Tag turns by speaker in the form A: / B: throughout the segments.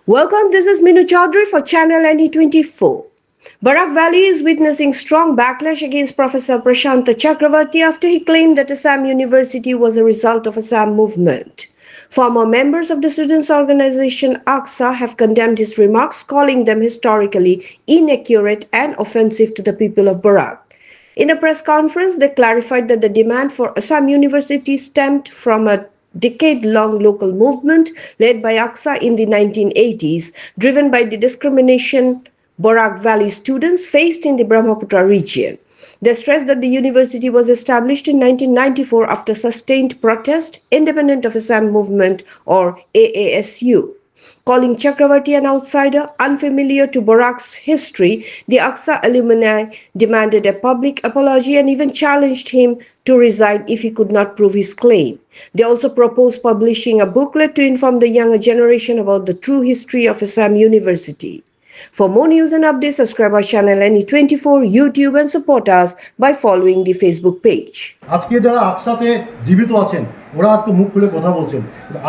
A: Welcome, this is Minu Chaudhary for Channel NE24. Barak Valley is witnessing strong backlash against Professor Prashanta Chakravarti after he claimed that Assam University was a result of Assam movement. Former members of the students' organization AXA have condemned his remarks, calling them historically inaccurate and offensive to the people of Barak. In a press conference, they clarified that the demand for Assam University stemmed from a decade-long local movement led by AXA in the 1980s, driven by the discrimination Barak Valley students faced in the Brahmaputra region. They stressed that the university was established in 1994 after sustained protest, independent of Assam movement or AASU. Calling Chakravarti an outsider unfamiliar to Barak's history, the AXA alumni demanded a public apology and even challenged him to resign if he could not prove his claim. They also proposed publishing a booklet to inform the younger generation about the true history of Assam University. For more news and updates, subscribe our channel NE24 YouTube and support us by following the Facebook page.
B: আজকে যারা আকসাতে জীবিত আছেন ওরা আজকে মুখ খুলে কথা বলছেন,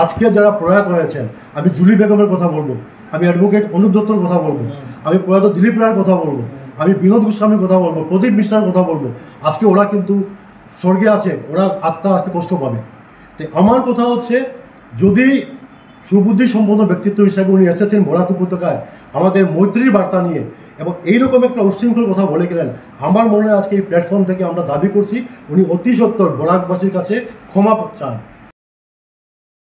B: আজকে যারা প্রয়াত হয়েছেন আমি জুলি বেগমের কথা বলবো, আমি অ্যাডভোকেট অনুপ দত্তর কথা বলবো, আমি প্রয়াত দিলীপ রায়ের কথা বলবো, আমি বিনোদ গোস্বামীর কথা বলবো, প্রদীপ মিশ্রার কথা বলবো। আজকে ওরা কিন্তু স্বর্গে আছে, ওরা আত্মা আজকে কষ্ট পাবে। তো আমার কথা হচ্ছে, যদি সুবুদ্ধি সম্পন্ন ব্যক্তিত্ব হিসাবে উনি এসেছেন বরাক উপত্যকায় আমাদের মৈত্রীর বার্তা নিয়ে এবং এইরকম একটা উচ্ছৃঙ্খল কথা বলে গেলেন, আমার মনে হয় আজকে এই প্ল্যাটফর্ম থেকে আমরা দাবি করছি উনি অতি সত্বর বরাকবাসীর কাছে ক্ষমা চান।